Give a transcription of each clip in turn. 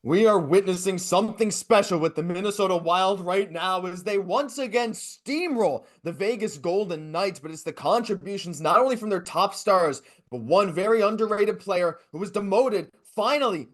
We are witnessing something special with the Minnesota Wild right now as they once again steamroll the Vegas Golden Knights, but it's the contributions not only from their top stars, but one very underrated player who was demoted, finally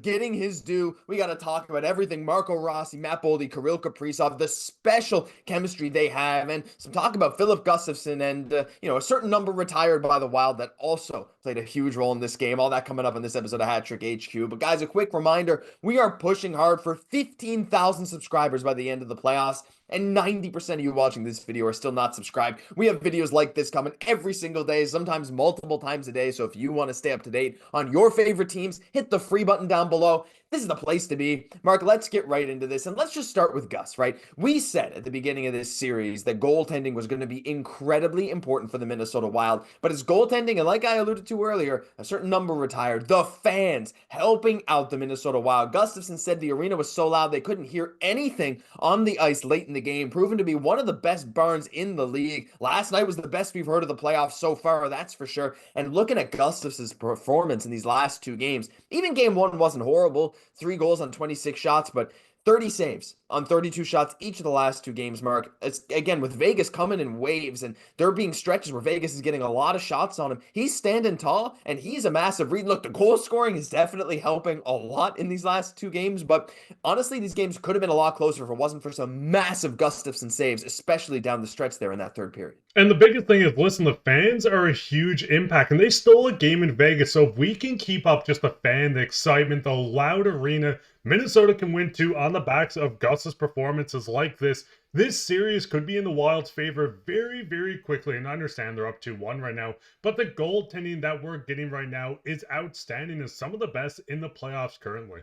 getting his due. We got to talk about everything Marco Rossi, Matt Boldy, Kirill Kaprizov, the special chemistry they have, and some talk about Filip Gustavsson and, a certain number retired by the Wild that also played a huge role in this game. All that coming up in this episode of Hat Trick HQ. But guys, a quick reminder, we are pushing hard for 15,000 subscribers by the end of the playoffs. And 90% of you watching this video are still not subscribed. We have videos like this coming every single day, sometimes multiple times a day. So if you want to stay up to date on your favorite teams, hit the free button down below. This is the place to be. Mark, let's get right into this. And let's just start with Gus, right? We said at the beginning of this series that goaltending was going to be incredibly important for the Minnesota Wild. But it's goaltending, and like I alluded to earlier, a certain number retired. The fans helping out the Minnesota Wild. Gustafsson said the arena was so loud they couldn't hear anything on the ice late in the game, proven to be one of the best barns in the league. Last night was the best we've heard of the playoffs so far, that's for sure. And looking at Gustafsson's performance in these last two games, even game one wasn't horrible. 3 goals on 26 shots, but 30 saves on 32 shots each of the last two games, Mark. It's, again, with Vegas coming in waves, and there being stretches where Vegas is getting a lot of shots on him. He's standing tall, and he's a massive read. Look, the goal scoring is definitely helping a lot in these last two games, but honestly, these games could have been a lot closer if it wasn't for some massive Gustafsson saves, especially down the stretch there in that third period. And the biggest thing is, listen, the fans are a huge impact, and they stole a game in Vegas. So if we can keep up just the fan, the excitement, the loud arena, Minnesota can win too on the backs of Gus's performances like this. This series could be in the Wild's favor very, very quickly. And I understand they're up 2-1 right now, but the goaltending that we're getting right now is outstanding and some of the best in the playoffs currently.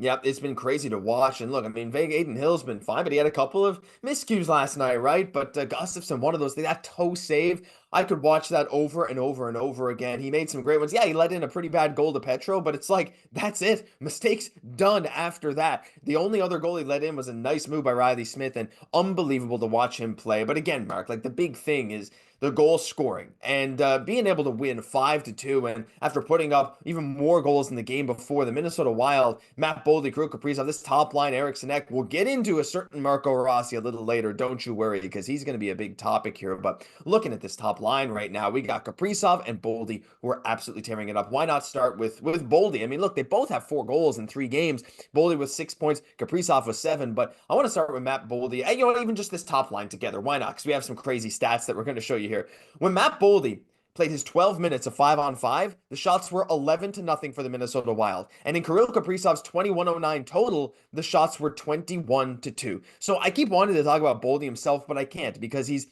Yep, it's been crazy to watch. And look, I mean, Aiden Hill's been fine, but he had a couple of miscues last night, right? But Gustafsson, one of those, that toe save, I could watch that over and over and over again. He made some great ones. Yeah, he let in a pretty bad goal to Petro, but it's like, that's it. Mistakes done after that. The only other goal he let in was a nice move by Riley Smith, and unbelievable to watch him play. But again, Mark, like the big thing is the goal scoring and being able to win 5-2, and after putting up even more goals in the game before, the Minnesota Wild, Matt Boldy, Kirill Kaprizov, this top line, Eriksson Ek, we'll get into a certain Marco Rossi a little later, don't you worry, because he's going to be a big topic here. But looking at this top line right now, we got Kaprizov and Boldy who are absolutely tearing it up. Why not start with Boldy? I mean, look, they both have 4 goals in 3 games. Boldy with 6 points, Kaprizov with 7, but I want to start with Matt Boldy. And, even just this top line together. Why not? Because we have some crazy stats that we're going to show you here. When Matt Boldy played his 12 minutes of 5-on-5, the shots were 11-0 for the Minnesota Wild. And in Kirill Kaprizov's 21:09 total, the shots were 21-2. So I keep wanting to talk about Boldy himself, but I can't because he's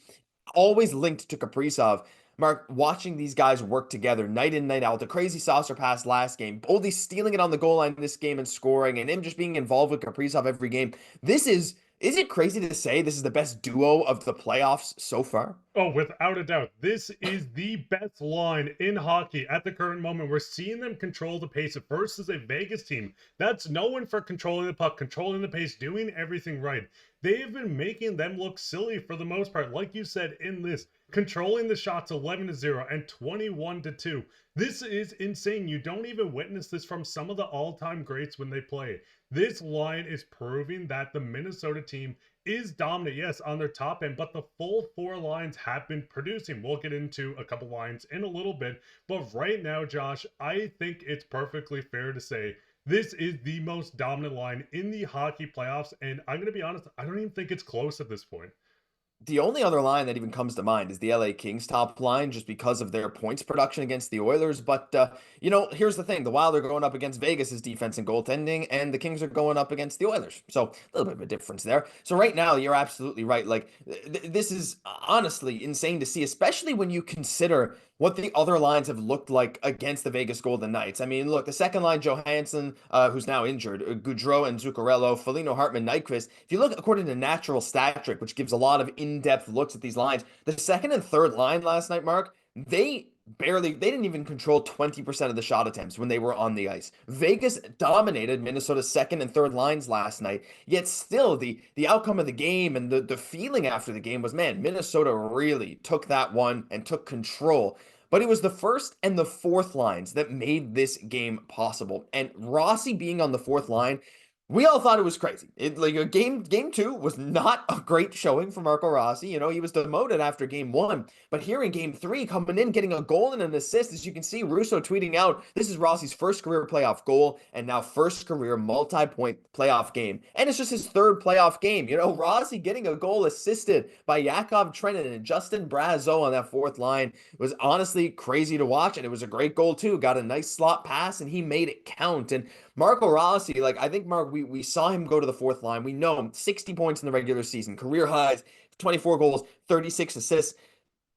always linked to Kaprizov. Mark, watching these guys work together night in, night out, the crazy saucer pass last game, Boldy stealing it on the goal line this game and scoring, and him just being involved with Kaprizov every game. This is it crazy to say this is the best duo of the playoffs so far? Oh, without a doubt. This is the best line in hockey at the current moment. We're seeing them control the pace versus a Vegas team that's known for controlling the puck, controlling the pace, doing everything right. They've been making them look silly for the most part. Like you said in this, controlling the shots 11-0 and 21-2. This is insane. You don't even witness this from some of the all-time greats when they play. This line is proving that the Minnesota team is dominant, yes, on their top end, but the full 4 lines have been producing. We'll get into a couple lines in a little bit, but right now, Josh, I think it's perfectly fair to say this is the most dominant line in the hockey playoffs, and I'm going to be honest, I don't even think it's close at this point. The only other line that even comes to mind is the LA Kings top line, just because of their points production against the Oilers. But, here's the thing. The Wild are going up against Vegas's defense and goaltending, and the Kings are going up against the Oilers. So a little bit of a difference there. So right now, you're absolutely right. Like, this is honestly insane to see, especially when you consider what the other lines have looked like against the Vegas Golden Knights. I mean, look, the second line, Johansson, who's now injured, Gaudreau and Zuccarello, Foligno, Hartman, Nyquist. If you look according to Natural Stat Trick, which gives a lot of in-depth looks at these lines, the second and third line last night, Mark, they didn't even control 20% of the shot attempts when they were on the ice. Vegas dominated Minnesota's second and third lines last night, yet still the outcome of the game and the feeling after the game was, man, Minnesota really took that one and took control. but it was the first and the fourth lines that made this game possible. And Rossi being on the fourth line, we all thought it was crazy. Like a game two was not a great showing for Marco Rossi. You know, he was demoted after game one, but here in game three, coming in, getting a goal and an assist, as you can see, Russo tweeting out, this is Rossi's first career playoff goal and now first career multi-point playoff game. And it's just his third playoff game. You know, Rossi getting a goal assisted by Yakov Trenin and Justin Brazeau on that fourth line was honestly crazy to watch. And it was a great goal too. Got a nice slot pass and he made it count. And Marco Rossi, like I think Mark, we saw him go to the fourth line. We know him 60 points in the regular season, career highs, 24 goals, 36 assists.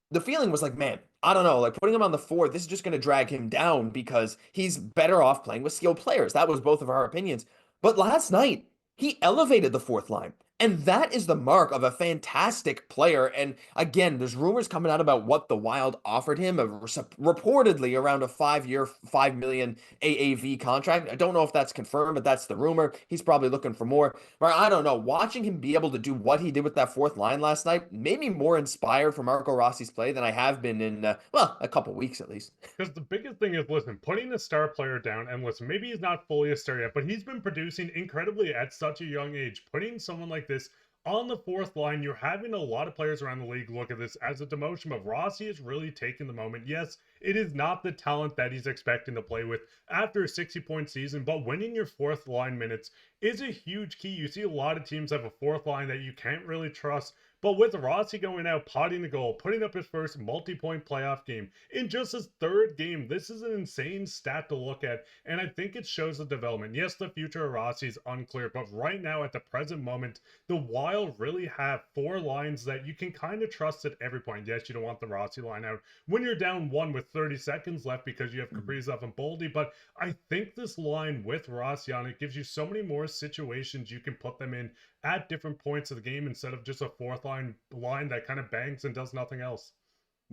The feeling was like, man, I don't know, like putting him on the fourth, this is just going to drag him down because he's better off playing with skilled players. That was both of our opinions. But last night, he elevated the fourth line. And that is the mark of a fantastic player. And again, there's rumors coming out about what the Wild offered him, reportedly around a 5-year, $5 million AAV contract. I don't know if that's confirmed, but that's the rumor. He's probably looking for more. But I don't know. Watching him be able to do what he did with that fourth line last night made me more inspired for Marco Rossi's play than I have been in, well, a couple weeks at least. Because the biggest thing is, listen, putting a star player down, and listen, maybe he's not fully a star yet, but he's been producing incredibly at such a young age. Putting someone like this on the fourth line, you're having a lot of players around the league look at this as a demotion, but Rossi is really taking the moment. Yes, it is not the talent that he's expecting to play with after a 60-point season, but winning your fourth line minutes is a huge key. You see a lot of teams have a fourth line that you can't really trust, but with Rossi going out, potting the goal, putting up his first multi-point playoff game in just his third game, this is an insane stat to look at, and I think it shows the development. Yes, the future of Rossi is unclear, but right now, at the present moment, the Wild really have four lines that you can kind of trust at every point. Yes, you don't want the Rossi line out when you're down one with 30 seconds left because you have Kaprizov and Boldy, but I think this line with Rossi on it gives you so many more situations you can put them in at different points of the game instead of just a fourth line that kind of bangs and does nothing else.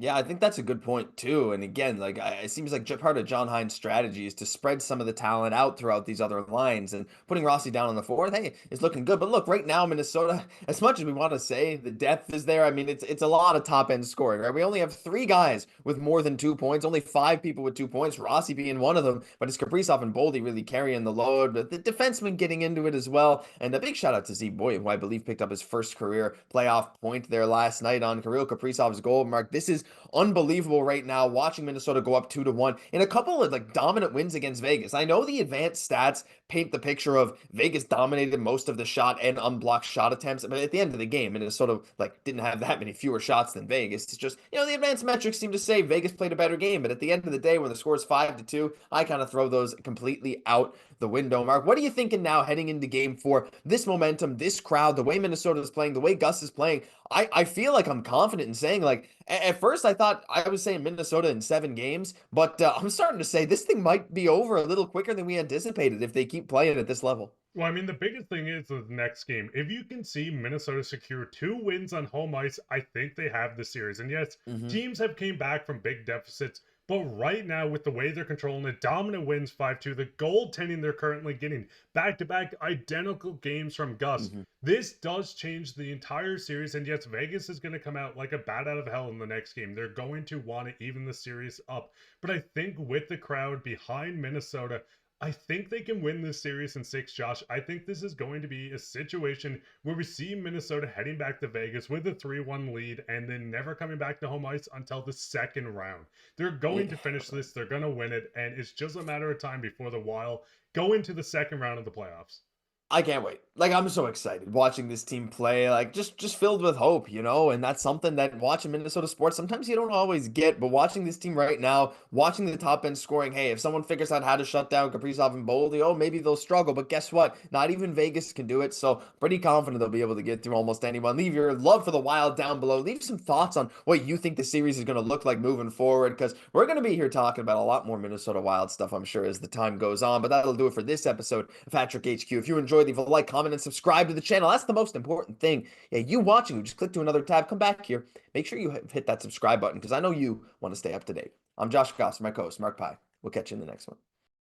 Yeah, I think that's a good point too. And again, like it seems like part of John Hines' strategy is to spread some of the talent out throughout these other lines, and putting Rossi down on the fourth, hey, is looking good. But look, right now Minnesota, as much as we want to say the depth is there, I mean it's a lot of top end scoring, right? We only have 3 guys with more than 2 points, only 5 people with 2 points, Rossi being one of them. But it's Kaprizov and Boldy really carrying the load, but the defenseman getting into it as well. And a big shout out to Zeev Buium, who I believe picked up his first career playoff point there last night on Kirill Kaprizov's goal. Mark, this is unbelievable right now, watching Minnesota go up 2-1 in a couple of like dominant wins against Vegas. I know the advanced stats paint the picture of Vegas dominated most of the shot and unblocked shot attempts, but at the end of the game, Minnesota like didn't have that many fewer shots than Vegas. It's just, you know, the advanced metrics seem to say Vegas played a better game, but at the end of the day, when the score is 5-2, I kind of throw those completely out the window. Mark, what are you thinking now heading into game 4? This momentum, this crowd, the way Minnesota is playing, the way Gus is playing, I feel like I'm confident in saying, like, at first I thought I was saying Minnesota in 7 games, but I'm starting to say this thing might be over a little quicker than we anticipated if they keep playing at this level. Well, I mean, the biggest thing is the next game. If you can see Minnesota secure 2 wins on home ice, I think they have the series. And yes, teams have came back from big deficits, but right now, with the way they're controlling it, dominant wins 5-2, the goaltending they're currently getting, back-to-back identical games from Gus, this does change the entire series. And yes, Vegas is going to come out like a bat out of hell in the next game. They're going to want to even the series up. But I think with the crowd behind Minnesota, I think they can win this series in 6, Josh. I think this is going to be a situation where we see Minnesota heading back to Vegas with a 3-1 lead and then never coming back to home ice until the second round. They're going to finish this. They're going to win it. And it's just a matter of time before the Wild go into the second round of the playoffs. I can't wait. Like, I'm so excited watching this team play, like just filled with hope, you know, and that's something that watching Minnesota sports sometimes you don't always get, but watching this team right now, watching the top end scoring, hey, if someone figures out how to shut down Kaprizov and Boldy, oh, maybe they'll struggle, but guess what? Not even Vegas can do it, so pretty confident they'll be able to get through almost anyone. Leave your love for the Wild down below. Leave some thoughts on what you think the series is going to look like moving forward, because we're going to be here talking about a lot more Minnesota Wild stuff, I'm sure, as the time goes on, but that'll do it for this episode of Patrick HQ. If you enjoyed, leave a like, comment, and subscribe to the channel. That's the most important thing. Yeah, you watching, you just click to another tab, come back here. Make sure you hit that subscribe button because I know you want to stay up to date. I'm Josh Gosse, my co-host, Mark Pye. We'll catch you in the next one.